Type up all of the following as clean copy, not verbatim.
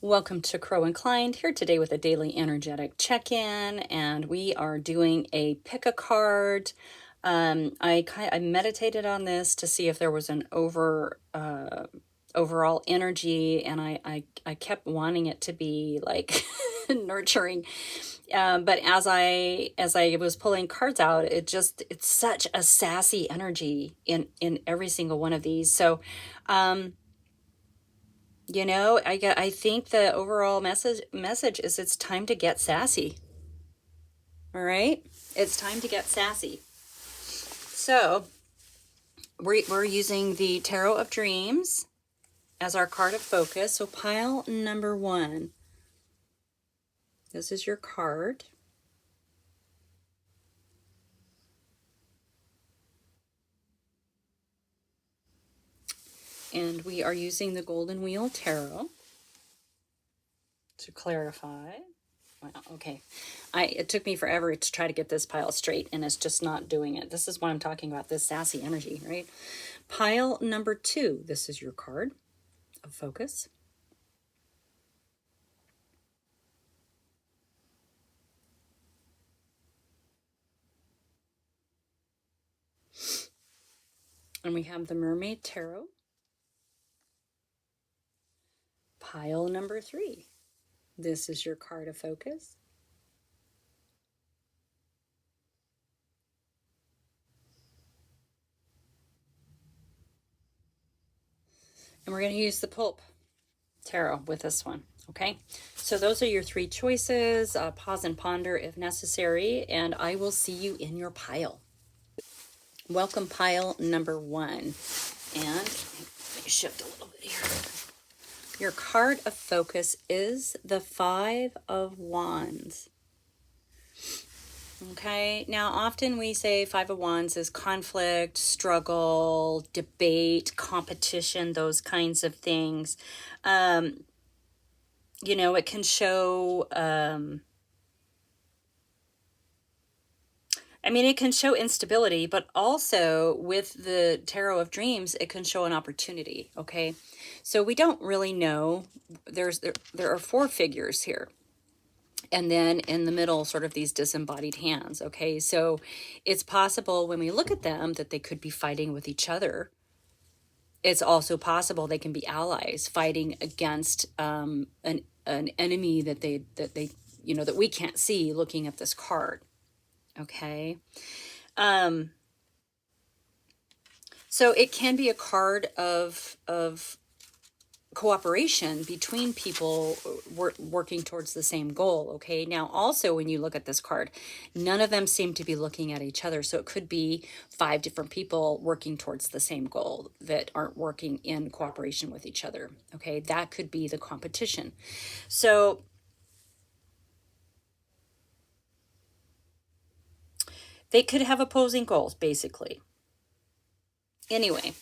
Welcome to Crow Inclined, here today with a daily energetic check-in, and we are doing a pick a card. I meditated on this to see if there was an overall energy, and I kept wanting it to be like nurturing. But as I was pulling cards out, it's such a sassy energy in every single one of these. So I think the overall message is it's time to get sassy. All right? It's time to get sassy. So, we're using the Tarot of Dreams as our card of focus. So, pile number 1. This is your card. And we are using the Golden Wheel Tarot to clarify. Wow, okay. It took me forever to try to get this pile straight, and it's just not doing it. This is what I'm talking about, this sassy energy, right? Pile number 2. This is your card of focus. And we have the Mermaid Tarot. Pile number 3. This is your card of focus. And we're going to use the Pulp Tarot with this one, okay? So those are your 3 choices. Pause and ponder if necessary, and I will see you in your pile. Welcome pile number 1. And let me shift a little bit here. Your card of focus is the 5 of Wands. Okay, now often we say 5 of Wands is conflict, struggle, debate, competition, those kinds of things. It can show, it can show instability, but also with the Tarot of Dreams, it can show an opportunity, okay? So we don't really know. There are 4 figures here. And then in the middle, sort of these disembodied hands, okay? So it's possible when we look at them that they could be fighting with each other. It's also possible they can be allies fighting against an enemy that we can't see looking at this card, okay? So it can be a card of cooperation between people working towards the same goal, okay? Now, also, when you look at this card, none of them seem to be looking at each other, so it could be 5 different people working towards the same goal that aren't working in cooperation with each other, okay? That could be the competition. So they could have opposing goals, basically. Anyway,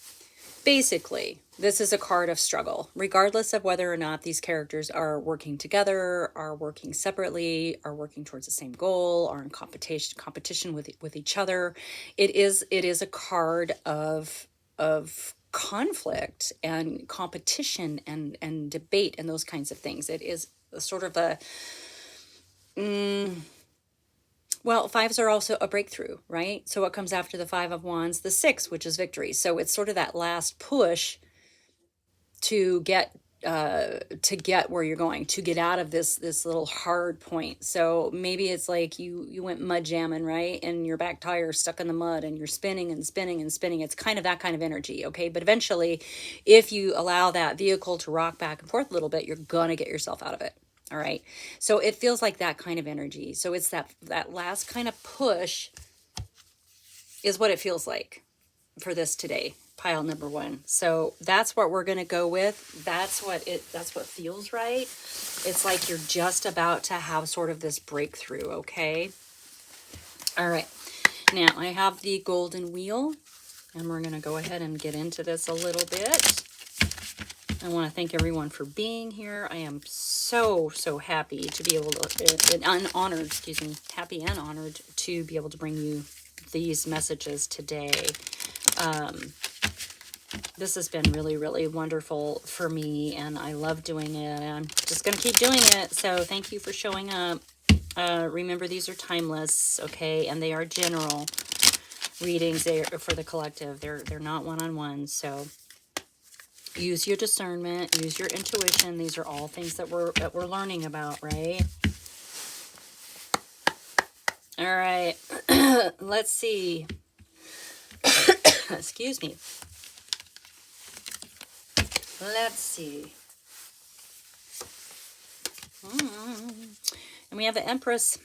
basically, this is a card of struggle, regardless of whether or not these characters are working together, are working separately, are working towards the same goal, are in competition with each other. It is a card of conflict and competition and debate and those kinds of things. It is sort of a well, 5s are also a breakthrough, right? So what comes after the 5 of Wands? The 6, which is victory. So it's sort of that last push to get where you're going, to get out of this little hard point. So maybe it's like you went mud jamming, right? And your back tire stuck in the mud and you're spinning and spinning and spinning. It's kind of that kind of energy, okay? But eventually, if you allow that vehicle to rock back and forth a little bit, you're gonna get yourself out of it. All right. So it feels like that kind of energy. So it's that last kind of push is what it feels like for this today, pile number 1. So that's what we're going to go with. That's what feels right. It's like you're just about to have sort of this breakthrough, okay? All right. Now I have the golden wheel, and we're going to go ahead and get into this a little bit. I want to thank everyone for being here. I am so happy to be able to, and honored, happy and honored to be able to bring you these messages today. This has been really, really wonderful for me, and I love doing it. I'm just going to keep doing it. So thank you for showing up. Remember, these are timeless, okay? And they are general readings. They are for the collective. They're not one-on-one. So use your discernment, use your intuition. These are all things that we're learning about, right? All right. Let's see. Excuse me. Let's see. And we have the Empress.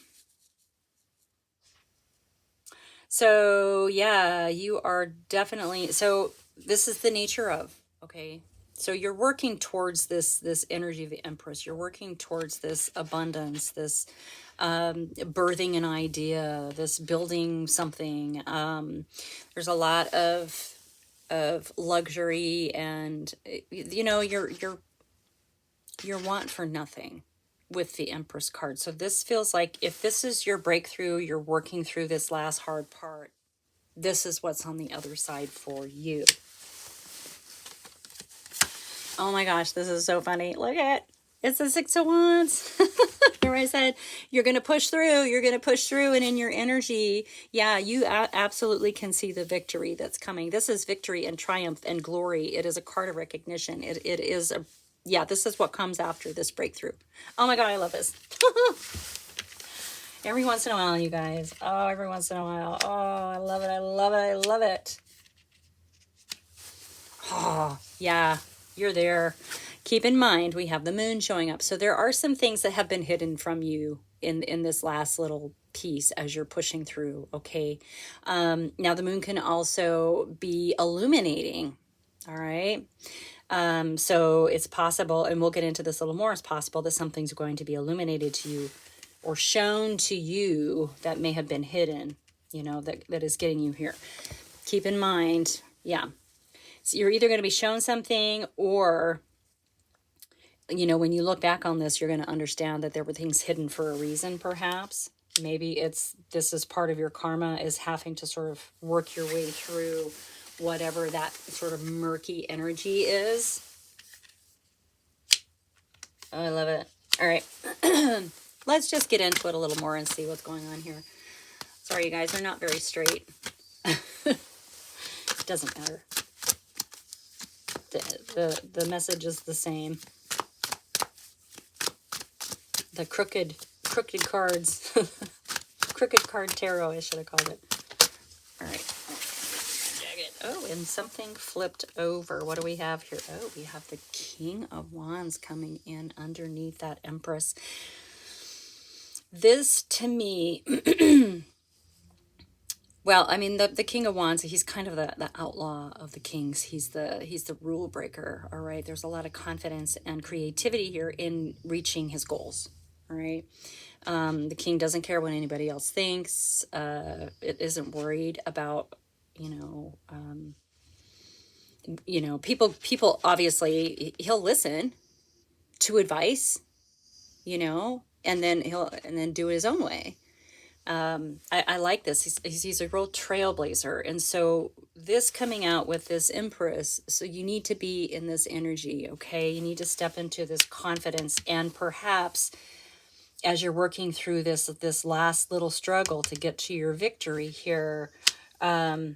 So yeah, you are definitely, so this is the nature of, okay? So you're working towards this energy of the Empress. You're working towards this abundance, this birthing an idea, this building something. There's a lot of luxury, and you know, your want for nothing with the Empress card. So this feels like if this is your breakthrough, you're working through this last hard part, this is what's on the other side for you. Oh my gosh, this is so funny. Look at it. It's a 6 of Wands. Remember I said, you're going to push through. You're going to push through. And in your energy, yeah, you absolutely can see the victory that's coming. This is victory and triumph and glory. It is a card of recognition. It is a, yeah, this is what comes after this breakthrough. Oh my God, I love this. Every once in a while, you guys. Oh, every once in a while. Oh, I love it. I love it. I love it. Oh, yeah, you're there. Keep in mind, we have the moon showing up. So there are some things that have been hidden from you in this last little piece as you're pushing through, okay? Now, the moon can also be illuminating, all right? So it's possible, and we'll get into this a little more, it's possible that something's going to be illuminated to you or shown to you that may have been hidden, you know, that is getting you here. Keep in mind, yeah. So you're either going to be shown something, or, you know, when you look back on this, you're going to understand that there were things hidden for a reason, perhaps. Maybe this is part of your karma, is having to sort of work your way through whatever that sort of murky energy is. Oh, I love it. All right. Let's just get into it a little more and see what's going on here. Sorry, you guys, they're not very straight. It doesn't matter. The message is the same. The crooked cards. Crooked card tarot, I should have called it. All right. Oh, and something flipped over. What do we have here? Oh, we have the King of Wands coming in underneath that Empress. This, to me, well, I mean, the King of Wands, he's kind of the outlaw of the kings. He's the rule breaker, all right? There's a lot of confidence and creativity here in reaching his goals, all right? The king doesn't care what anybody else thinks. It isn't worried about, people obviously, he'll listen to advice, and then do it his own way. I like this. He's a real trailblazer. And so this coming out with this Empress, so you need to be in this energy, okay? You need to step into this confidence, and perhaps as you're working through this last little struggle to get to your victory here, there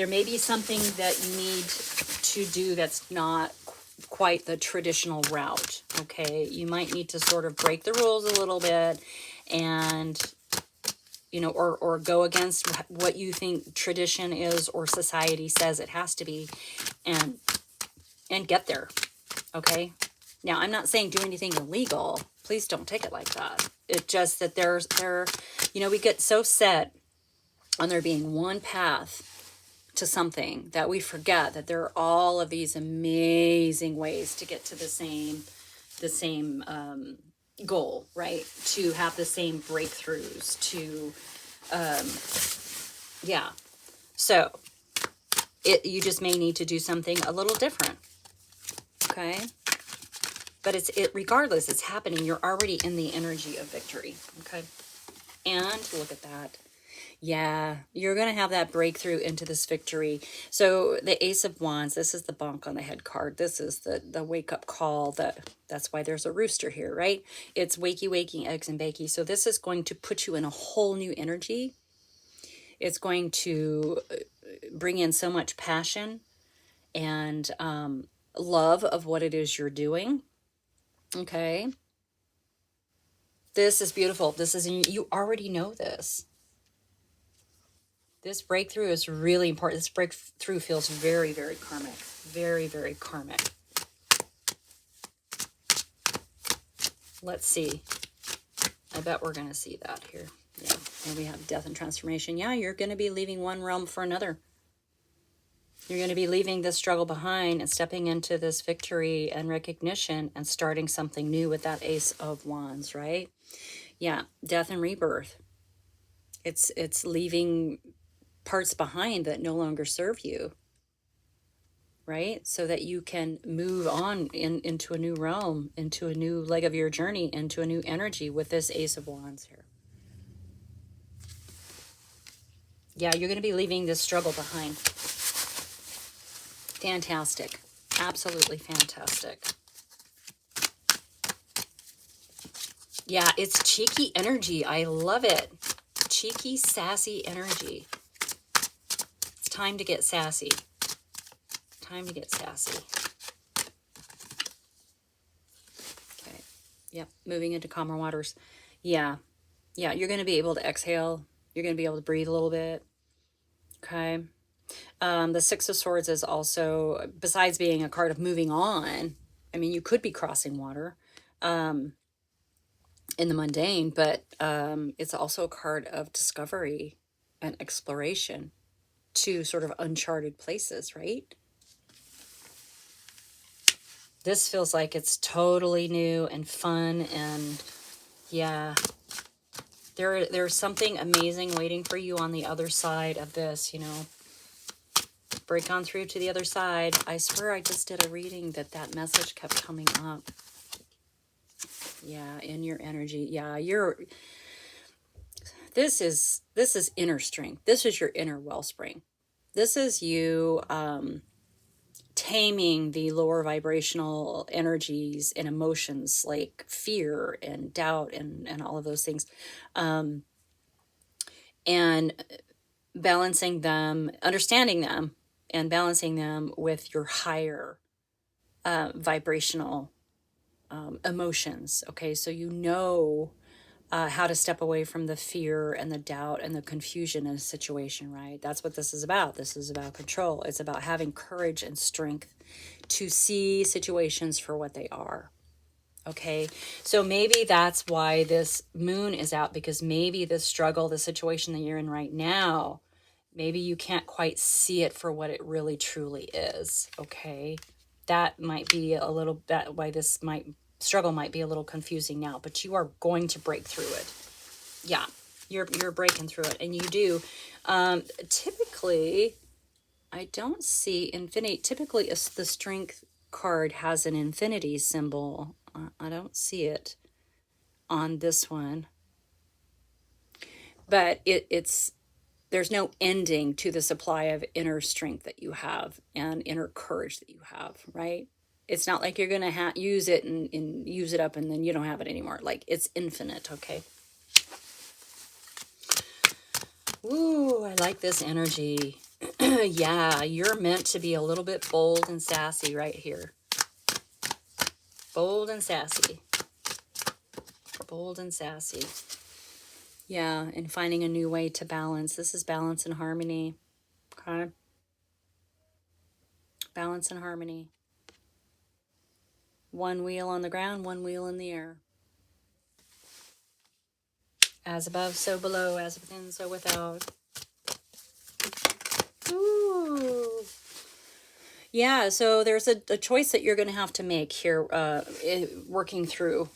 may be something that you need to do that's not quite the traditional route, okay? You might need to sort of break the rules a little bit, and or go against what you think tradition is or society says it has to be, and get there, okay? Now, I'm not saying do anything illegal. Please don't take it like that. It's just that we get so set on there being one path to something that we forget that there are all of these amazing ways to get to the same goal, right? To have the same breakthroughs, so you just may need to do something a little different, okay? But regardless, it's happening. You're already in the energy of victory, okay? And look at that. Yeah, you're going to have that breakthrough into this victory. So the Ace of Wands, this is the bonk on the head card. This is the wake up call. That's why there's a rooster here, right? It's wakey, waking, eggs and bakey. So this is going to put you in a whole new energy. It's going to bring in so much passion and love of what it is you're doing. Okay. This is beautiful. This is, you already know this. This breakthrough is really important. This breakthrough feels very, very karmic. Very, very karmic. Let's see. I bet we're going to see that here. Yeah. And we have death and transformation. Yeah, you're going to be leaving one realm for another. You're going to be leaving this struggle behind and stepping into this victory and recognition and starting something new with that Ace of Wands, right? Yeah, death and rebirth. It's leaving parts behind that no longer serve you, right? So that you can move on into a new realm, into a new leg of your journey, into a new energy with this Ace of Wands here. Yeah, you're going to be leaving this struggle behind. Fantastic. Absolutely fantastic. Yeah, it's cheeky energy. I love it. Cheeky, sassy energy. It's time to get sassy. Time to get sassy. Okay. Yep. Moving into calmer waters. Yeah. Yeah. You're going to be able to exhale. You're going to be able to breathe a little bit. Okay. The Six of Swords is also, besides being a card of moving on, I mean, you could be crossing water in the mundane, but it's also a card of discovery and exploration to sort of uncharted places, right? This feels like it's totally new and fun, and yeah, there's something amazing waiting for you on the other side of this, you know. Break on through to the other side. I swear I just did a reading that message kept coming up. Yeah, in your energy. Yeah, this is inner strength. This is your inner wellspring. This is you taming the lower vibrational energies and emotions like fear and doubt and all of those things. And balancing them, understanding them, and balancing them with your higher vibrational emotions. Okay, so you know how to step away from the fear and the doubt and the confusion in a situation, right? That's what this is about. This is about control. It's about having courage and strength to see situations for what they are. Okay, so maybe that's why this moon is out, because maybe the struggle, the situation that you're in right now, maybe you can't quite see it for what it really truly is. Okay, that might be a little, that why this struggle might be a little confusing now, but you are going to break through it. Yeah, you're breaking through it, and you do. Typically, I don't see infinity. Typically, the strength card has an infinity symbol. I don't see it on this one, but it's there's no ending to the supply of inner strength that you have and inner courage that you have, right? It's not like you're going to use it and use it up and then you don't have it anymore. Like, it's infinite, okay? Ooh, I like this energy. Yeah, you're meant to be a little bit bold and sassy right here. Bold and sassy. Bold and sassy. Yeah, and finding a new way to balance. This is balance and harmony. Okay? Balance and harmony. One wheel on the ground, one wheel in the air. As above, so below. As within, so without. Ooh. Yeah, so there's a choice that you're going to have to make here, working through,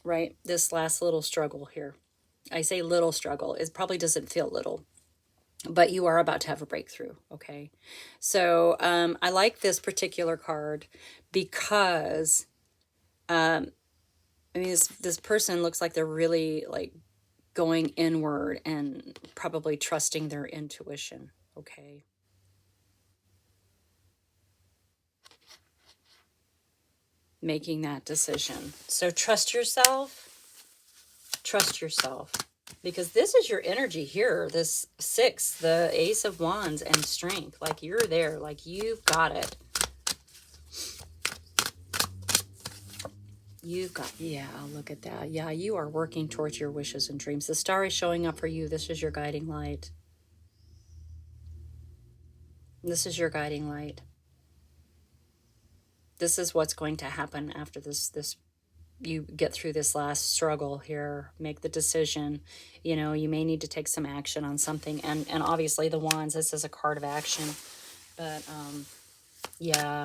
right? This last little struggle here. I say little struggle. It probably doesn't feel little, but you are about to have a breakthrough, okay? So I like this particular card because, I mean, this person looks like they're really, like, going inward and probably trusting their intuition, okay? Making that decision. So trust yourself. Trust yourself. Because this is your energy here. This 6, the Ace of Wands and strength. Like you're there. Like you've got it. You've got, yeah, look at that. Yeah, you are working towards your wishes and dreams. The star is showing up for you. This is your guiding light. This is your guiding light. This is what's going to happen after this you get through this last struggle here. Make the decision. You know, you may need to take some action on something. And obviously the Wands, this is a card of action. But yeah,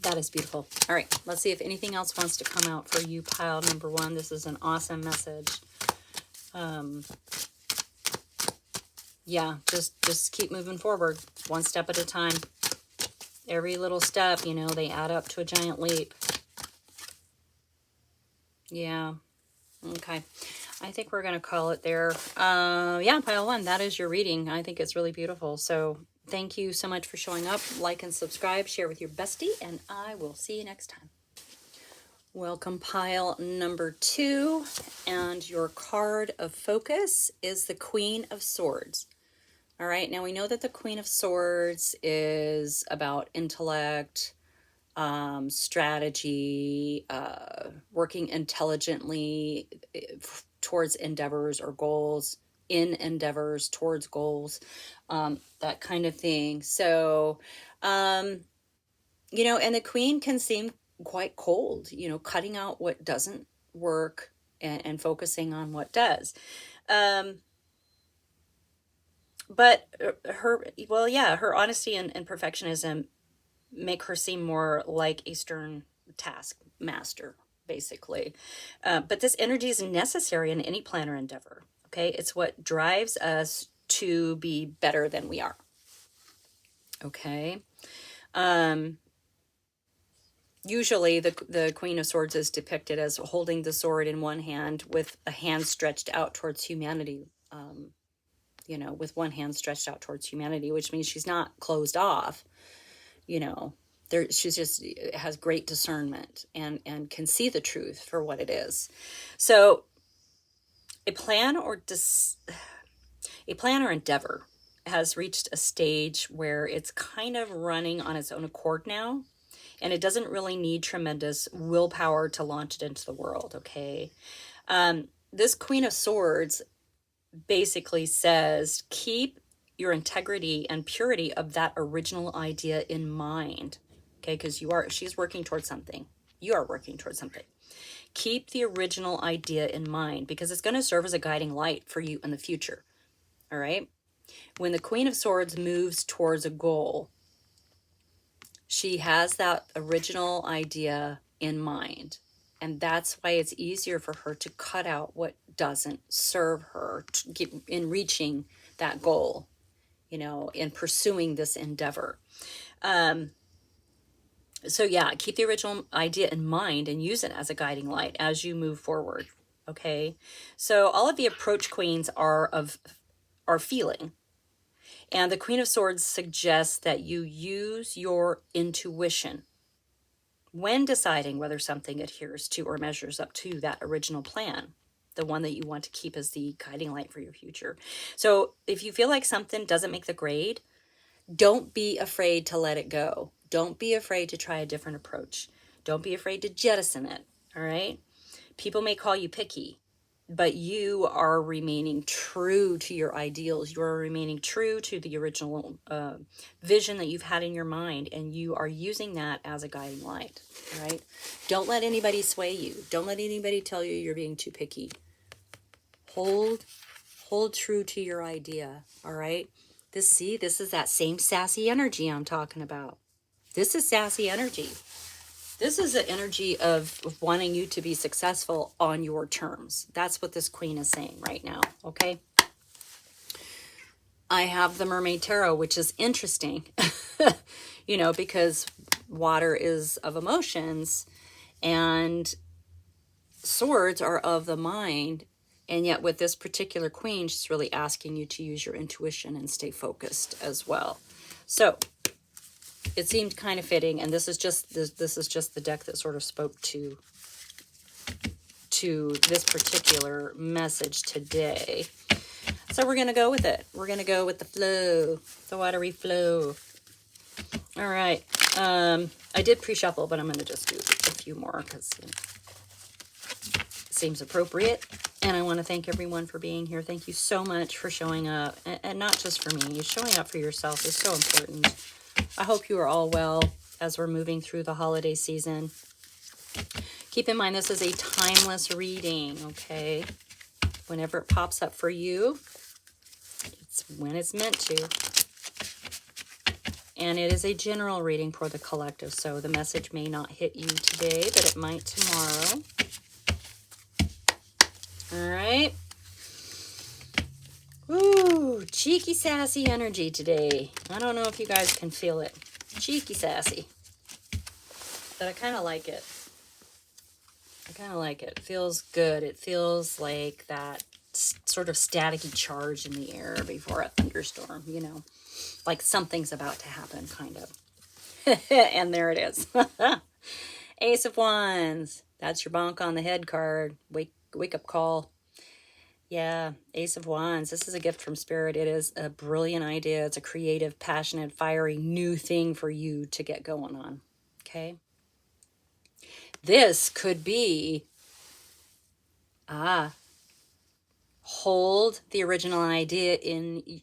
that is beautiful. All right, let's see if anything else wants to come out for you, pile number 1. This is an awesome message. Yeah, just keep moving forward, one step at a time. Every little step, you know, they add up to a giant leap. Yeah. Okay. I think we're going to call it there. Yeah, pile 1, that is your reading. I think it's really beautiful. So thank you so much for showing up. Like and subscribe, share with your bestie, and I will see you next time. Welcome, pile number 2. And your card of focus is the Queen of Swords. All right, now we know that the Queen of Swords is about intellect, strategy, working intelligently towards endeavors or goals, in endeavors towards goals, that kind of thing. So, you know, and the Queen can seem quite cold, you know, cutting out what doesn't work and focusing on what does. But her honesty and perfectionism make her seem more like a stern taskmaster, basically. But this energy is necessary in any plan or endeavor, okay? It's what drives us to be better than we are, okay? Usually the Queen of Swords is depicted as holding the sword in one hand with a hand stretched out towards humanity, you know, with one hand stretched out towards humanity, which means she's not closed off, you know. She's just has great discernment and can see the truth for what it is. So a plan or endeavor has reached a stage where it's kind of running on its own accord now, and it doesn't really need tremendous willpower to launch it into the world, okay? This Queen of Swords basically says, keep your integrity and purity of that original idea in mind, okay? Because she's working towards something. You are working towards something. Keep the original idea in mind, because it's going to serve as a guiding light for you in the future, all right? When the Queen of Swords moves towards a goal, she has that original idea in mind. And that's why it's easier for her to cut out what doesn't serve her in reaching that goal, you know, in pursuing this endeavor. So yeah, keep the original idea in mind and use it as a guiding light as you move forward, okay? So all of the approach queens are feeling. And the Queen of Swords suggests that you use your intuition when deciding whether something adheres to or measures up to that original plan, the one that you want to keep as the guiding light for your future. So if you feel like something doesn't make the grade, don't be afraid to let it go. Don't be afraid to try a different approach. Don't be afraid to jettison it, all right? People may call you picky, but you are remaining true to your ideals. You are remaining true to the original vision that you've had in your mind, and you are using that as a guiding light, all right? Don't let anybody sway you. Don't let anybody tell you you're being too picky. Hold true to your idea, all right? This is that same sassy energy I'm talking about. This is sassy energy. This is the energy of wanting you to be successful on your terms. That's what this Queen is saying right now, okay? I have the Mermaid Tarot, which is interesting, you know, because water is of emotions and swords are of the mind. And yet with this particular queen, she's really asking you to use your intuition and stay focused as well. So it seemed kind of fitting, and this is just the deck that sort of spoke to this particular message today. So we're going to go with it. We're going to go with the flow, the watery flow. All right. I did pre-shuffle, but I'm going to just do a few more because it seems appropriate. And I want to thank everyone for being here. Thank you so much for showing up. And not just for me. Showing up for yourself is so important. I hope you are all well as we're moving through the holiday season. Keep in mind, this is a timeless reading, okay? Whenever it pops up for you, it's when it's meant to. And it is a general reading for the collective, so the message may not hit you today, but it might tomorrow. All right. Ooh, cheeky, sassy energy today. I don't know if you guys can feel it. Cheeky, sassy. But I kind of like it. I kind of like it. It feels good. It feels like that sort of staticky charge in the air before a thunderstorm, you know. Like something's about to happen, kind of. And there it is. Ace of Wands. That's your bonk on the head card. Wake up call. Yeah, Ace of Wands. This is a gift from Spirit. It is a brilliant idea. It's a creative, passionate, fiery, new thing for you to get going on. Okay? This could be, hold the original idea in,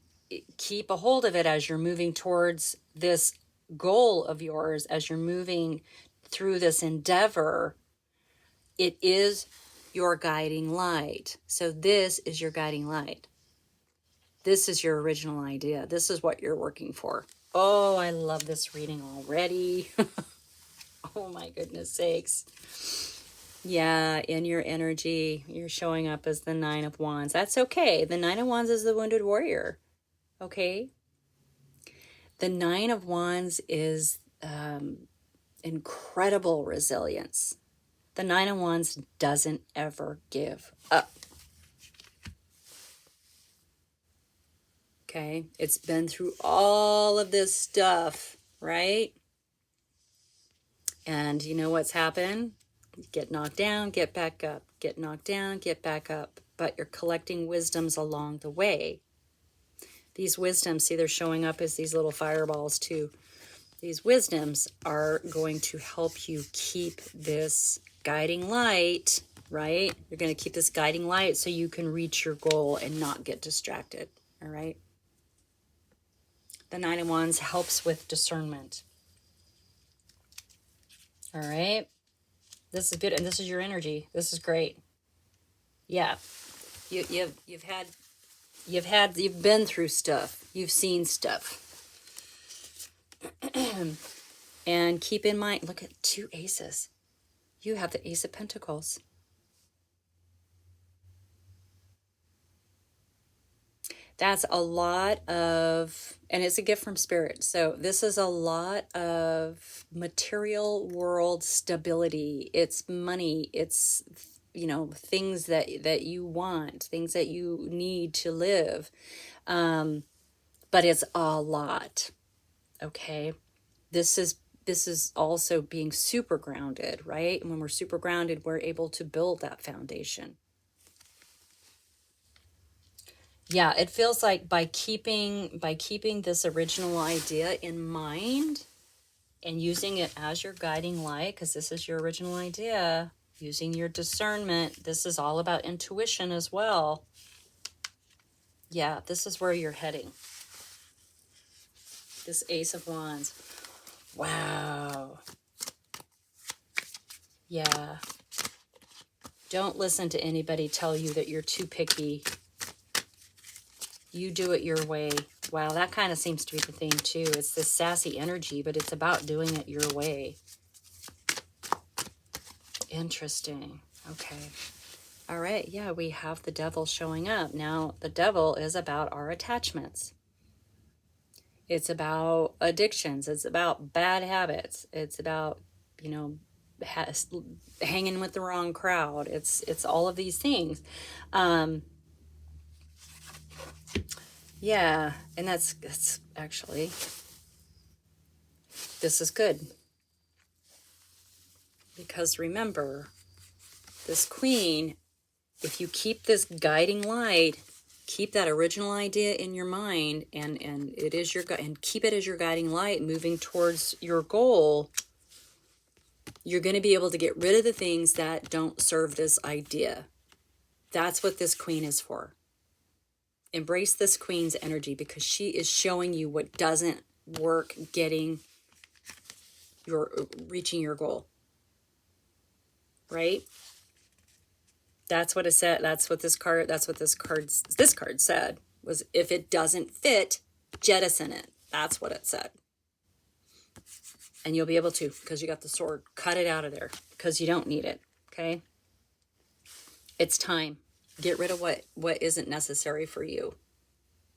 keep a hold of it as you're moving towards this goal of yours, as you're moving through this endeavor. It is your guiding light. So this is your guiding light. This is your original idea. This is what you're working for. Oh, I love this reading already. Oh my goodness sakes. Yeah, in your energy, you're showing up as the Nine of Wands. That's okay. The Nine of Wands is the wounded warrior. Okay? The Nine of Wands is incredible resilience. The Nine of Wands doesn't ever give up. Okay? It's been through all of this stuff, right? And you know what's happened? Get knocked down, get back up. Get knocked down, get back up. But you're collecting wisdoms along the way. These wisdoms, see, they're showing up as these little fireballs too. These wisdoms are going to help you keep this guiding light, right? You're going to keep this guiding light so you can reach your goal and not get distracted, all right? The Nine of Wands helps with discernment. All right? This is good, and this is your energy. This is great. Yeah. You've been through stuff. You've seen stuff. And keep in mind, look at 2 aces. You have the Ace of Pentacles. That's a lot of, and it's a gift from Spirit. So this is a lot of material world stability. It's money. It's, you know, things that you want, things that you need to live. But it's a lot. Okay. This is also being super grounded, right? And when we're super grounded, we're able to build that foundation. Yeah, it feels like by keeping this original idea in mind and using it as your guiding light, because this is your original idea, using your discernment, this is all about intuition as well. Yeah, this is where you're heading. This Ace of Wands. Wow. Yeah. Don't listen to anybody tell you that you're too picky. You do it your way. Wow, that kind of seems to be the theme too. It's this sassy energy, but it's about doing it your way. Interesting. Okay. All right. Yeah, we have the Devil showing up. Now, the Devil is about our attachments. It's about addictions. It's about bad habits. It's about, you know, hanging with the wrong crowd. It's all of these things. Um, yeah, and that's actually, this is good, because remember, this queen, if you keep this guiding light, keep that original idea in your mind, and it is your, and keep it as your guiding light moving towards your goal, you're going to be able to get rid of the things that don't serve this idea. That's what this queen is for. Embrace this queen's energy, because she is showing you what doesn't work getting your, reaching your goal. Right? That's what it said. That's what this card said, was if it doesn't fit, jettison it. That's what it said. And you'll be able to, because you got the sword. Cut it out of there, because you don't need it. Okay? It's time. Get rid of what isn't necessary for you.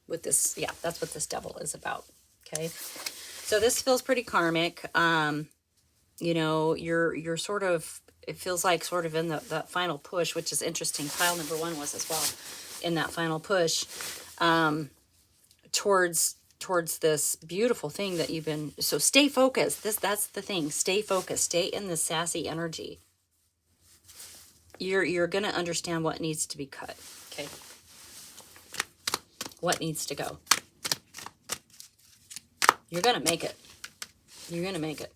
With this, yeah, that's what this devil is about. Okay? So this feels pretty karmic. You know, you're sort of, it feels like sort of in that final push, which is interesting. Pile number 1 was as well in that final push, towards this beautiful thing that you've been. So stay focused. That's the thing. Stay focused. Stay in the sassy energy. You're gonna understand what needs to be cut. Okay. What needs to go. You're gonna make it. You're gonna make it.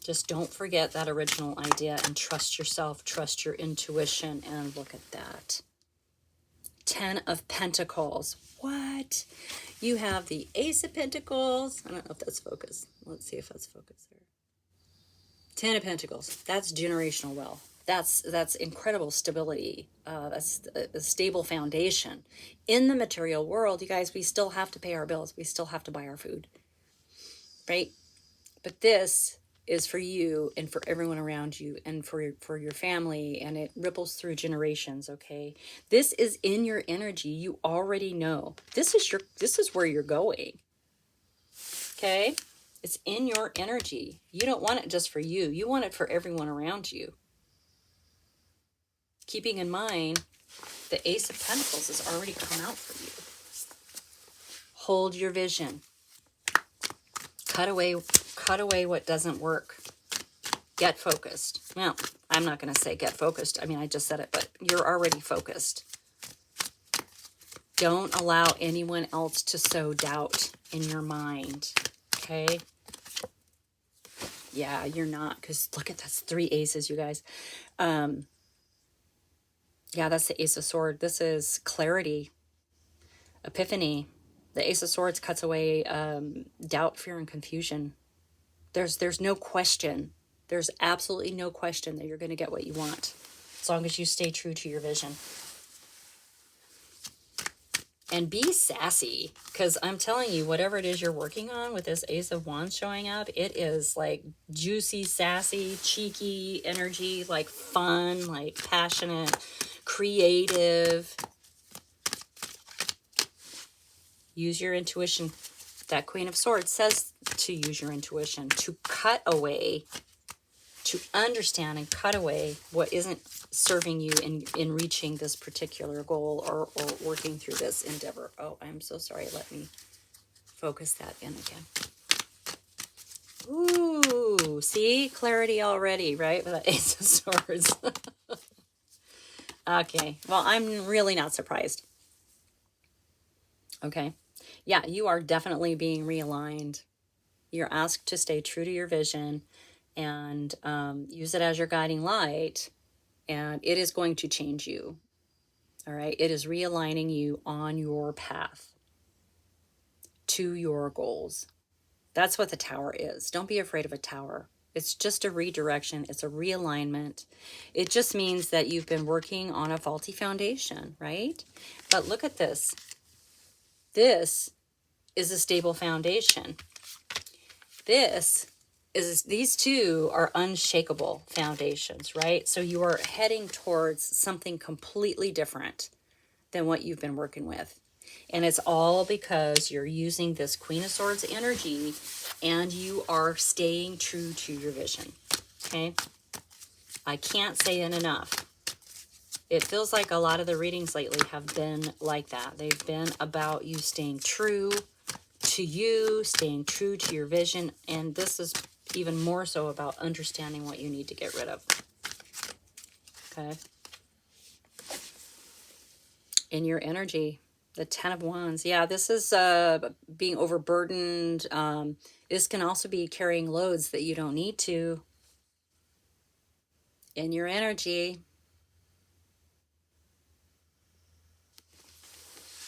Just don't forget that original idea, and trust yourself, trust your intuition, and look at that. 10 of Pentacles. What? You have the Ace of Pentacles. I don't know if that's focused. Let's see if that's focused there. 10 of Pentacles. That's generational wealth. That's incredible stability. That's a stable foundation. In the material world, you guys, we still have to pay our bills. We still have to buy our food. Right? But this is for you and for everyone around you, and for your family, and it ripples through generations. Okay, this is in your energy. You already know this is where you're going. Okay, it's in your energy. You don't want it just for you. You want it for everyone around you. Keeping in mind the Ace of Pentacles has already come out for you. Hold your vision. Cut away what doesn't work. Get focused. Well, I'm not going to say get focused. I mean, I just said it, but you're already focused. Don't allow anyone else to sow doubt in your mind. Okay? Yeah, you're not, because look at, that's 3 aces, you guys. Yeah, that's the Ace of Swords. This is clarity, epiphany. The Ace of Swords cuts away doubt, fear, and confusion. There's no question. There's absolutely no question that you're going to get what you want, as long as you stay true to your vision. And be sassy, because I'm telling you, whatever it is you're working on with this Ace of Wands showing up, it is like juicy, sassy, cheeky energy, like fun, like passionate, creative. Use your intuition. That Queen of Swords says to use your intuition, to cut away, to understand and cut away what isn't serving you in reaching this particular goal, or working through this endeavor. Oh, I'm so sorry. Let me focus that in again. Ooh, see? Clarity already, right? With that Ace of Swords. Okay. Well, I'm really not surprised. Okay. Yeah, you are definitely being realigned. You're asked to stay true to your vision and use it as your guiding light, and it is going to change you. All right? It is realigning you on your path to your goals. That's what the Tower is. Don't be afraid of a tower. It's just a redirection. It's a realignment. It just means that you've been working on a faulty foundation, right? But look at this. This is a stable foundation. These two are unshakable foundations, right? So you are heading towards something completely different than what you've been working with. And it's all because you're using this Queen of Swords energy and you are staying true to your vision. Okay? I can't say it enough. It feels like a lot of the readings lately have been like that. They've been about you staying true to you, staying true to your vision. And this is even more so about understanding what you need to get rid of. Okay? In your energy, the 10 of Wands. Yeah, this is being overburdened. This can also be carrying loads that you don't need to. In your energy,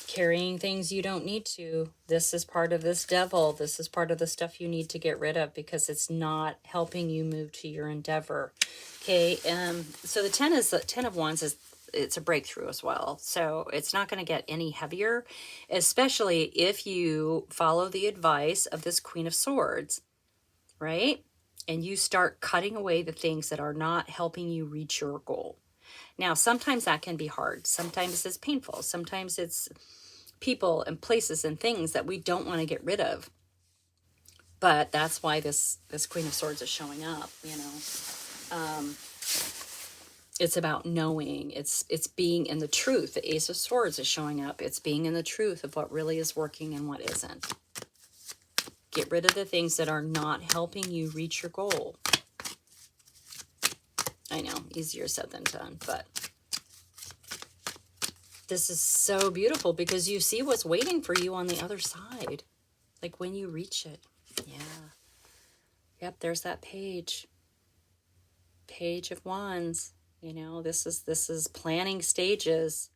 carrying things you don't need to. This is part of this devil. This is part of the stuff you need to get rid of because it's not helping you move to your endeavor. Okay, so the 10 of Wands is, it's a breakthrough as well. So it's not going to get any heavier, especially if you follow the advice of this Queen of Swords, right? And you start cutting away the things that are not helping you reach your goal. Now, sometimes that can be hard. Sometimes it's painful. Sometimes it's people and places and things that we don't want to get rid of. But that's why this Queen of Swords is showing up, you know. It's about knowing. It's being in the truth. The Ace of Swords is showing up. It's being in the truth of what really is working and what isn't. Get rid of the things that are not helping you reach your goal. I know, easier said than done, but this is so beautiful because you see what's waiting for you on the other side. Like when you reach it. Yeah. Yep, there's that page. Page of Wands. You know, this is planning stages.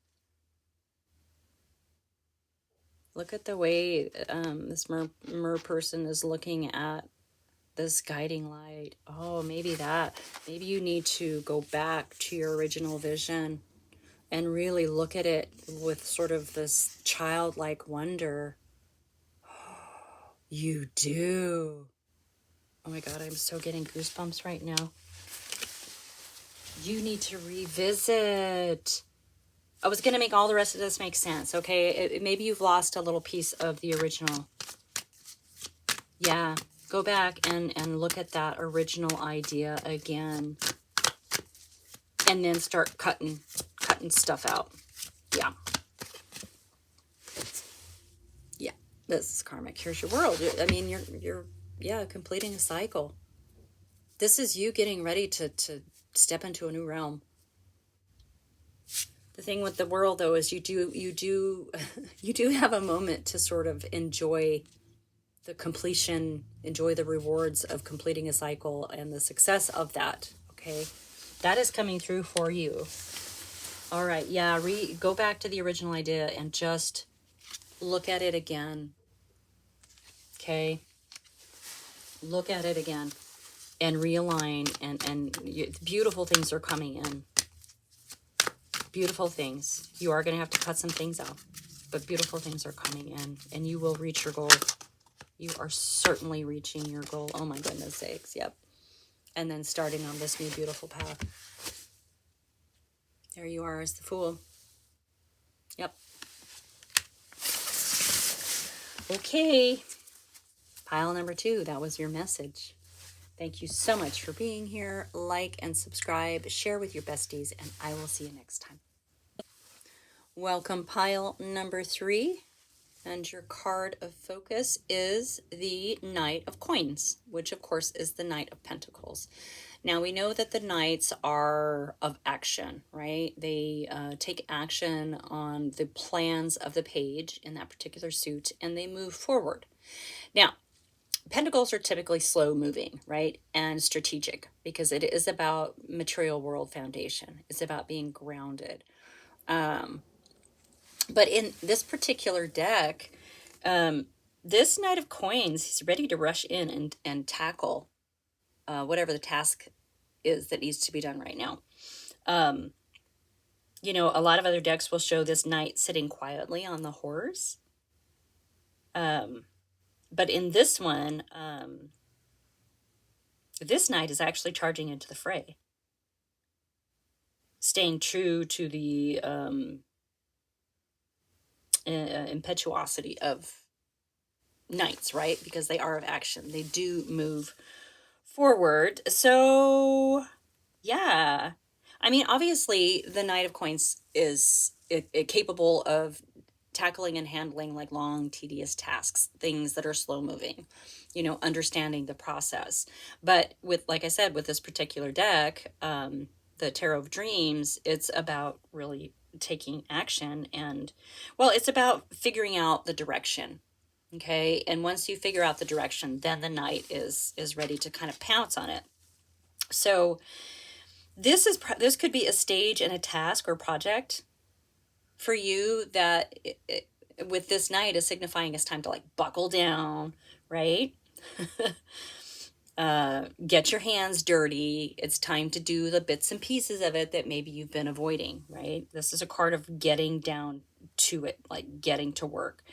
Look at the way this mer person is looking at this guiding light. Oh, maybe you need to go back to your original vision and really look at it with sort of this childlike wonder. You do. Oh my God, I'm so getting goosebumps right now. You need to revisit. I was going to make all the rest of this make sense, okay? Maybe you've lost a little piece of the original. Yeah, go back and look at that original idea again. And then start cutting stuff out. Yeah. Yeah, this is karmic. Here's your world. I mean, you're completing a cycle. This is you getting ready to step into a new realm. The thing with the world, though, is you do you do have a moment to sort of enjoy the completion, enjoy the rewards of completing a cycle and the success of that. Okay, that is coming through for you. All right, yeah, go back to the original idea and just look at it again. Okay, look at it again and realign, and beautiful things are coming in. Beautiful things. You are going to have to cut some things out, but beautiful things are coming in, and you will reach your goal. You are certainly reaching your goal. Oh my goodness sakes, yep. And then starting on this new beautiful path. There you are as the Fool. Yep. Okay. Pile number 2, that was your message. Thank you so much for being here. Like and subscribe, share with your besties, and I will see you next time. Welcome, pile number 3. And your card of focus is the Knight of Coins, which of course is the Knight of Pentacles. Now we know that the Knights are of action, right? They take action on the plans of the page in that particular suit, and they move forward. Now, Pentacles are typically slow moving, right? And strategic, because it is about material world foundation. It's about being grounded. But in this particular deck, this Knight of Coins, he's ready to rush in and tackle whatever the task is that needs to be done right now. You know, a lot of other decks will show this knight sitting quietly on the horse. But in this one, this knight is actually charging into the fray. Staying true to the impetuosity of knights, right? Because they are of action. They do move forward. So, yeah. I mean, obviously, the Knight of Coins is capable of tackling and handling like long, tedious tasks, things that are slow moving, understanding the process. But with, like I said, with this particular deck, the Tarot of Dreams, it's about really taking action and, well, it's about figuring out the direction. Okay. And once you figure out the direction, then the knight is ready to kind of pounce on it. So this could be a stage and a task or project for you that with this knight is signifying it's time to like buckle down, right? Get your hands dirty. It's time to do the bits and pieces of it that maybe you've been avoiding, right? This is a card of getting down to it, like getting to work.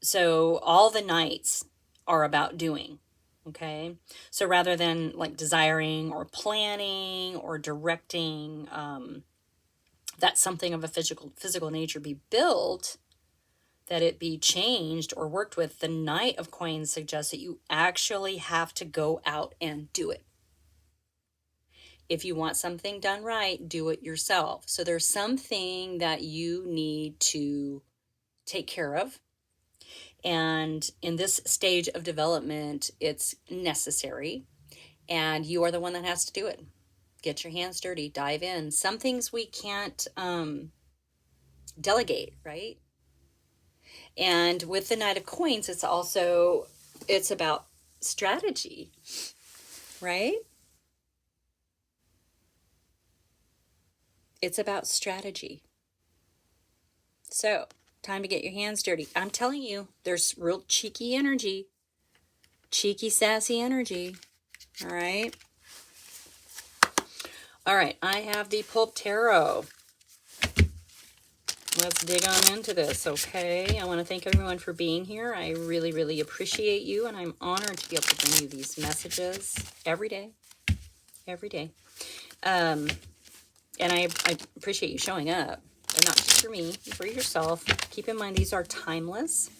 So all the knights are about doing. Okay. So rather than like desiring or planning or directing, that something of a physical nature be built, that it be changed or worked with, the Knight of Coins suggests that you actually have to go out and do it. If you want something done right, do it yourself. So there's something that you need to take care of. And in this stage of development, it's necessary. And you are the one that has to do it. Get your hands dirty, dive in. Some things we can't delegate, right? And with the Knight of Coins, it's about strategy, right? It's about strategy. So, time to get your hands dirty. I'm telling you, there's real cheeky energy, cheeky, sassy energy. All right. All right, I have the Pulp Tarot. Let's dig on into this, okay? I want to thank everyone for being here. I really, really appreciate you, and I'm honored to be able to bring you these messages every day. Every day. And I appreciate you showing up. They're not just for me, for yourself. Keep in mind, these are timeless.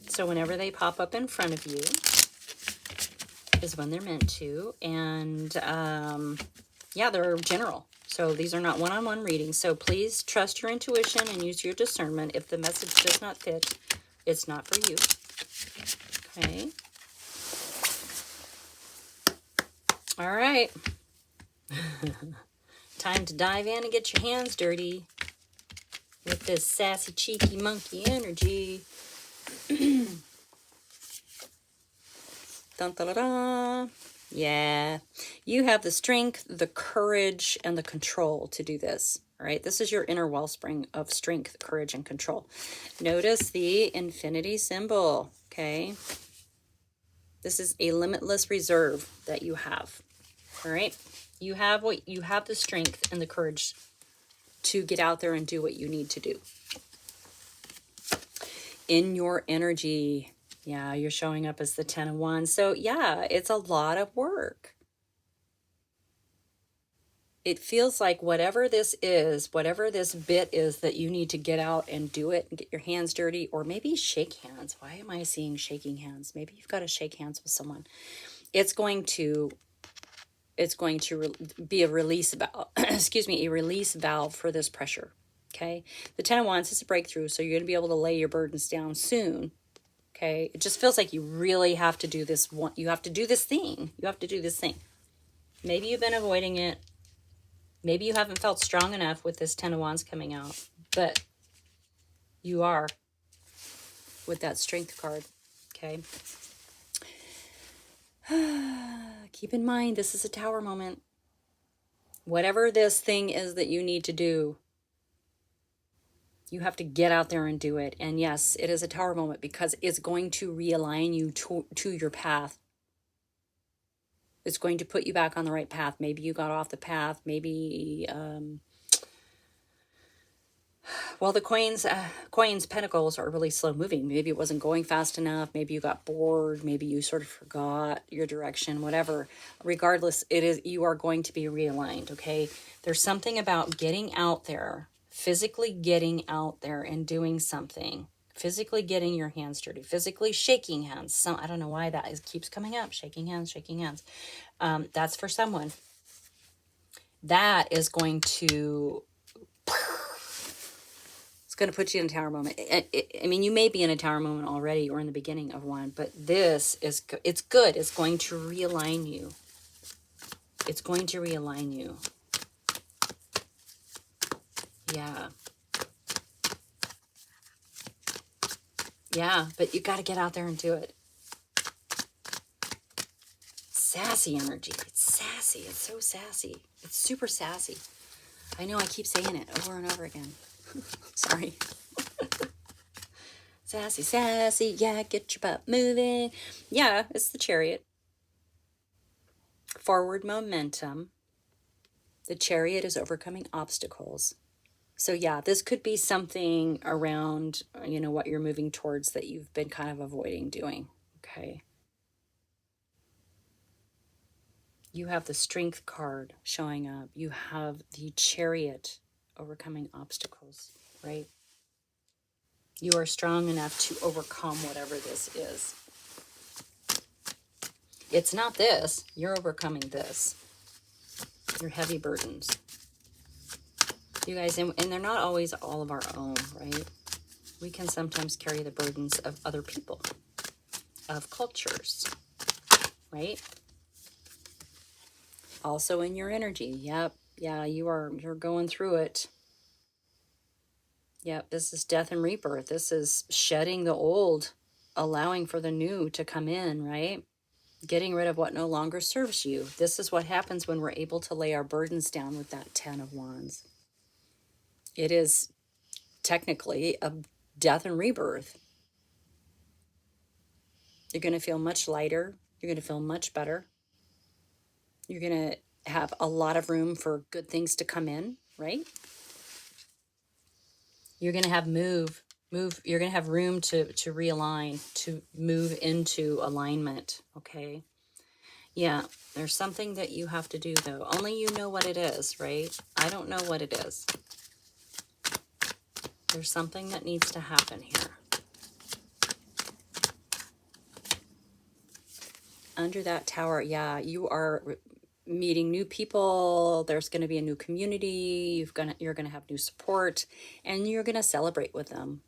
So whenever they pop up in front of you is when they're meant to. And yeah, they're general. So these are not one-on-one readings. So please trust your intuition and use your discernment. If the message does not fit, it's not for you. Okay. All right. Time to dive in and get your hands dirty with this sassy, cheeky, monkey energy. Dun, da, da, da. Yeah, you have the strength, the courage, and the control to do this. All right, this is your inner wellspring of strength, courage, and control. Notice the infinity symbol, okay? This is a limitless reserve that you have. All right, you have the strength and the courage to get out there and do what you need to do. In your energy. Yeah, you're showing up as the 10 of Wands. So yeah, it's a lot of work. It feels like whatever this is, whatever this bit is that you need to get out and do it and get your hands dirty, or maybe shake hands. Why am I seeing shaking hands? Maybe you've got to shake hands with someone. It's going to be a release valve, a release valve for this pressure. Okay. The 10 of Wands is a breakthrough. So you're going to be able to lay your burdens down soon. Okay, it just feels like you really have to do this one. You have to do this thing. You have to do this thing. Maybe you've been avoiding it. Maybe you haven't felt strong enough with this 10 of Wands coming out. But you are with that strength card. Okay. Keep in mind, this is a tower moment. Whatever this thing is that you need to do, you have to get out there and do it. And yes, it is a tower moment because it's going to realign you to your path. It's going to put you back on the right path. Maybe you got off the path. Maybe, well, the coins, pentacles are really slow moving. Maybe it wasn't going fast enough. Maybe you got bored. Maybe you sort of forgot your direction, whatever. Regardless, you are going to be realigned, okay? There's something about getting out there, physically getting out there and doing something, physically getting your hands dirty, physically shaking hands. Some, I don't know why that keeps coming up. Shaking hands, shaking hands. That's for someone. That is going to, it's going to put you in a tower moment. I mean, you may be in a tower moment already or in the beginning of one, but this is, it's good. It's going to realign you. It's going to realign you. Yeah. Yeah, but you got to get out there and do it. Sassy energy. It's sassy. It's so sassy. It's super sassy. I know I keep saying it over and over again. Sorry. Sassy, sassy. Yeah, get your butt moving. Yeah, it's the Chariot. Forward momentum. The Chariot is overcoming obstacles. So yeah, this could be something around, what you're moving towards that you've been kind of avoiding doing. Okay. You have the Strength card showing up. You have the Chariot, overcoming obstacles, right? You are strong enough to overcome whatever this is. It's not this. You're overcoming this. Your heavy burdens. You guys, and they're not always all of our own, right? We can sometimes carry the burdens of other people, of cultures, right? Also in your energy. Yep. Yeah, you're going through it. Yep, this is death and rebirth. This is shedding the old, allowing for the new to come in, right? Getting rid of what no longer serves you. This is what happens when we're able to lay our burdens down with that 10 of Wands. It is technically a death and rebirth. You're going to feel much lighter. You're going to feel much better. You're going to have a lot of room for good things to come in, right? You're going to have you're going to have room to realign, to move into alignment, okay? Yeah, there's something that you have to do, though. Only you know what it is, right? I don't know what it is. There's something that needs to happen here. Under that tower, yeah, you are meeting new people. There's going to be a new community. You're going to have new support, and you're going to celebrate with them.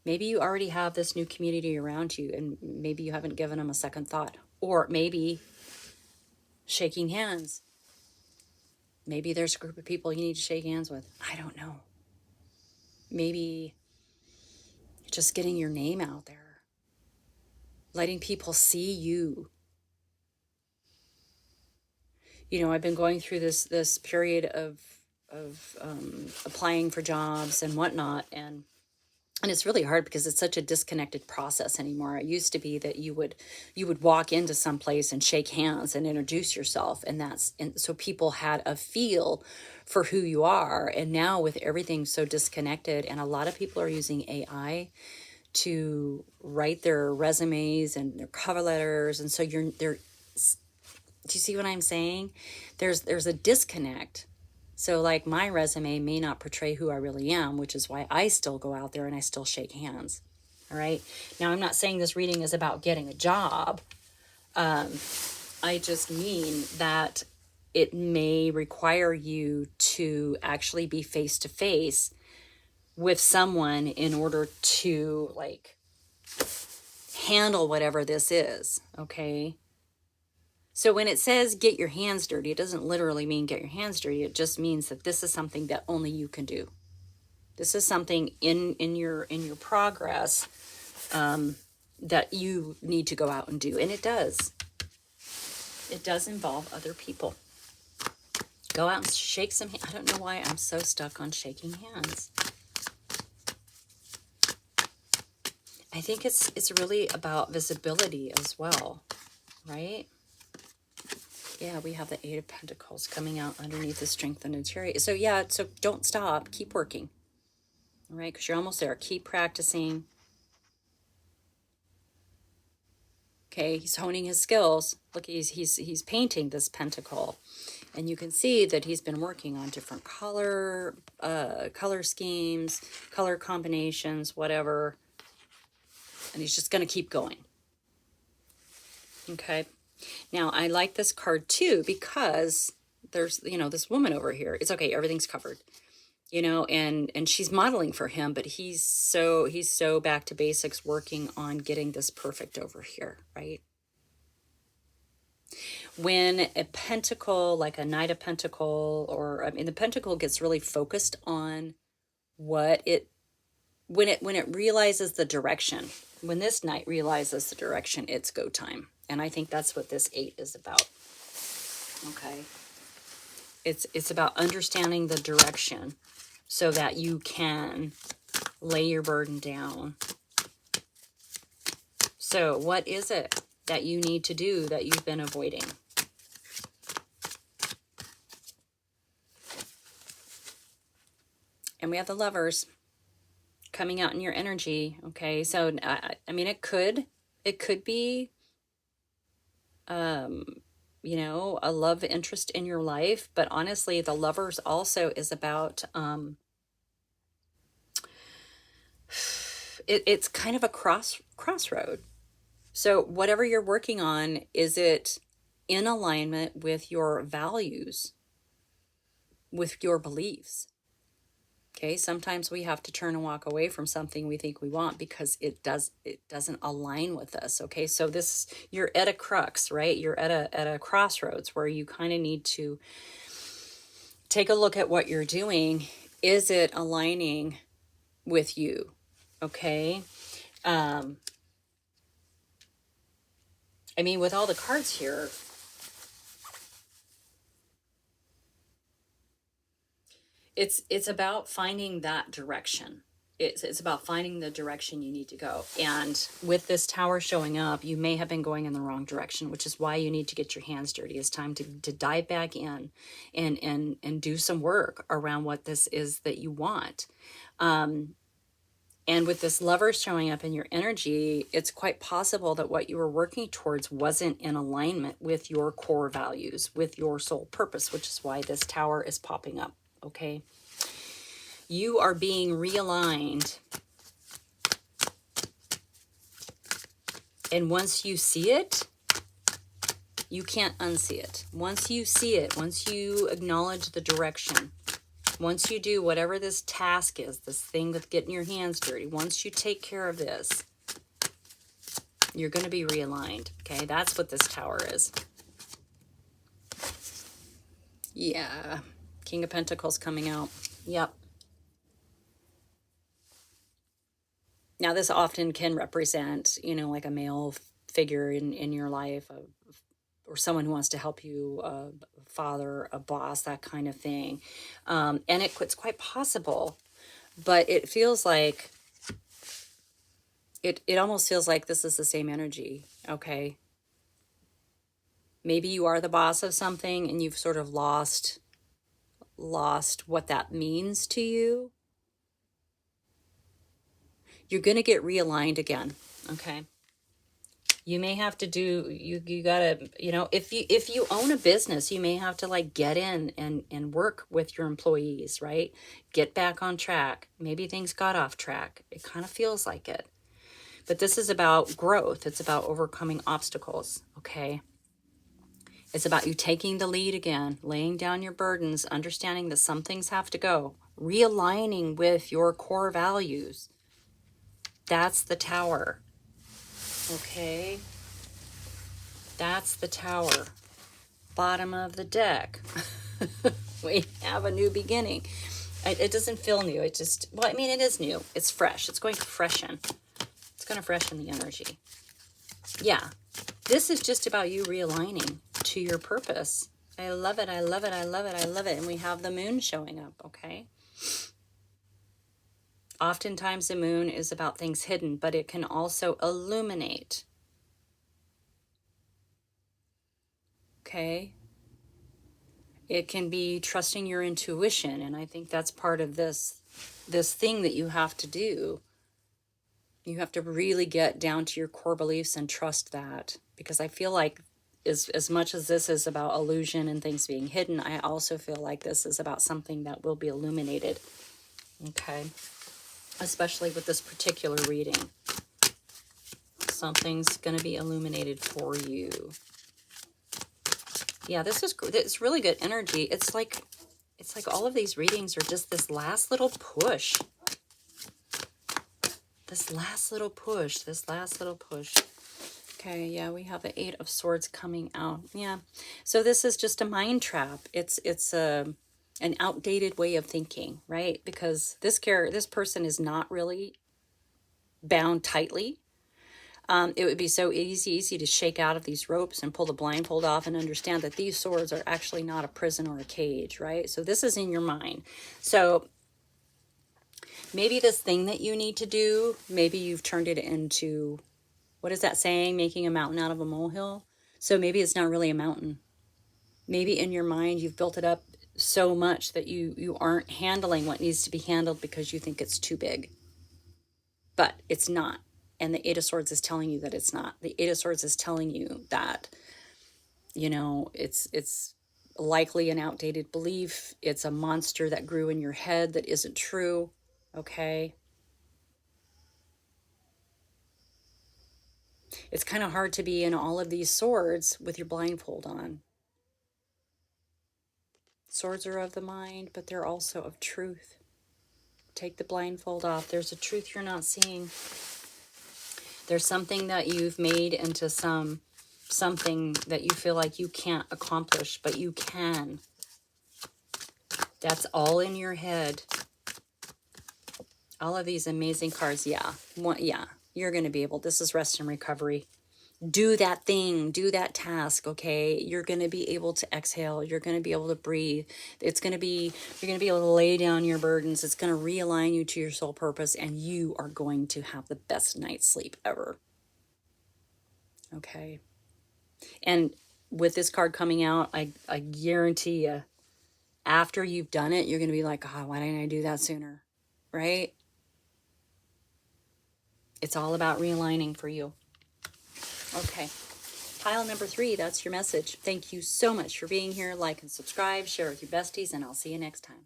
Maybe you already have this new community around you, and maybe you haven't given them a second thought. Or maybe shaking hands. Maybe there's a group of people you need to shake hands with. I don't know. Maybe just getting your name out there. Letting people see you. I've been going through this period of applying for jobs and whatnot, and it's really hard because it's such a disconnected process anymore. It used to be that you would walk into some place and shake hands and introduce yourself, and so people had a feel for who you are. And now with everything so disconnected, and a lot of people are using AI to write their resumes and their cover letters, and so do you see what I'm saying? There's a disconnect. So like my resume may not portray who I really am, which is why I still go out there and I still shake hands. All right. Now, I'm not saying this reading is about getting a job. I just mean that it may require you to actually be face to face with someone in order to handle whatever this is. Okay. So when it says get your hands dirty, it doesn't literally mean get your hands dirty. It just means that this is something that only you can do. This is something in your progress that you need to go out and do. And it does. It does involve other people. Go out and shake some hands. I don't know why I'm so stuck on shaking hands. I think it's really about visibility as well, right? Yeah, we have the Eight of Pentacles coming out underneath the Strength and the Chariot. So yeah, so don't stop. Keep working. All right, because you're almost there. Keep practicing. Okay, he's honing his skills. Look, he's painting this pentacle, and you can see that he's been working on different color schemes, color combinations, whatever, and he's just going to keep going. Okay, now I like this card too because there's, you know, this woman over here. It's okay, everything's covered, you know, and she's modeling for him, but he's so back to basics, working on getting this perfect over here, right? When a pentacle, like a Knight of Pentacle, or I mean, the pentacle gets really focused on what it when it realizes the direction. When this Knight realizes the direction, it's go time, and I think that's what this 8 is about. Okay, it's about understanding the direction so that you can lay your burden down. So what is it that you need to do that you've been avoiding? And we have the Lovers coming out in your energy. Okay, so I mean, it could be, you know, a love interest in your life, but honestly, the Lovers also is about it's kind of a crossroad. So whatever you're working on, is it in alignment with your values, with your beliefs? Okay, sometimes we have to turn and walk away from something we think we want because it doesn't align with us. Okay, so this, you're at a crux, right? You're at a crossroads where you kind of need to take a look at what you're doing. Is it aligning with you? Okay. I mean, with all the cards here, it's about finding that direction. It's about finding the direction you need to go. And with this Tower showing up, you may have been going in the wrong direction, which is why you need to get your hands dirty. It's time to dive back in and do some work around what this is that you want. And with this Lover showing up in your energy, it's quite possible that what you were working towards wasn't in alignment with your core values, with your soul purpose, which is why this Tower is popping up. Okay, you are being realigned, and once you see it, you can't unsee it. Once you see it, once you acknowledge the direction, once you do whatever this task is, this thing with getting your hands dirty, once you take care of this, you're going to be realigned. Okay, that's what this Tower is. Yeah, King of Pentacles coming out. Yep. Now, this often can represent, you know, like a male figure in your life, or someone who wants to help you, a father, a boss, that kind of thing. And it's quite possible, but it feels like, it almost feels like this is the same energy, okay? Maybe you are the boss of something and you've sort of lost what that means to you. You're going to get realigned again, okay? You may have to do, you gotta, you know, if you own a business, you may have to like get in and work with your employees, right? Get back on track. Maybe things got off track. It kind of feels like it. But this is about growth. It's about overcoming obstacles, okay? It's about you taking the lead again, laying down your burdens, understanding that some things have to go, realigning with your core values. That's the Tower. Okay, that's the Tower. Bottom of the deck. We have a new beginning. It doesn't feel new. It just, well, I mean, it is new. It's fresh. It's going to freshen. It's going to freshen the energy. Yeah, this is just about you realigning to your purpose. I love it. I love it. I love it. I love it. And we have the Moon showing up, okay? Oftentimes the Moon is about things hidden, but it can also illuminate. Okay? It can be trusting your intuition, and I think that's part of this thing that you have to do. You have to really get down to your core beliefs and trust that, because I feel like as much as this is about illusion and things being hidden, I also feel like this is about something that will be illuminated. Okay. Especially with this particular reading. Something's going to be illuminated for you. Yeah, it's really good energy. It's like all of these readings are just this last little push. This last little push. Okay, yeah, we have the Eight of Swords coming out. Yeah, so this is just a mind trap. It's an outdated way of thinking, right? Because this person is not really bound tightly. It would be so easy to shake out of these ropes and pull the blindfold off and understand that these swords are actually not a prison or a cage, right? So this is in your mind. So maybe this thing that you need to do, maybe you've turned it into, what is that saying? Making a mountain out of a molehill. So maybe it's not really a mountain. Maybe in your mind you've built it up so much that you aren't handling what needs to be handled because you think it's too big. But it's not. And the Eight of Swords is telling you that it's not. The Eight of Swords is telling you that, it's likely an outdated belief. It's a monster that grew in your head that isn't true. Okay. It's kind of hard to be in all of these swords with your blindfold on. Swords are of the mind, but they're also of truth. Take the blindfold off. There's a truth you're not seeing. There's something that you've made into something that you feel like you can't accomplish, but you can. That's all in your head. All of these amazing cards. Yeah. You're going to be able, this is rest and recovery. Do that thing, do that task, okay? You're going to be able to exhale. You're going to be able to breathe. You're going to be able to lay down your burdens. It's going to realign you to your soul purpose, and you are going to have the best night's sleep ever. Okay. And with this card coming out, I guarantee you, after you've done it, you're going to be like, oh, why didn't I do that sooner? Right? It's all about realigning for you. Okay. Pile number 3, that's your message. Thank you so much for being here. Like and subscribe, share with your besties, and I'll see you next time.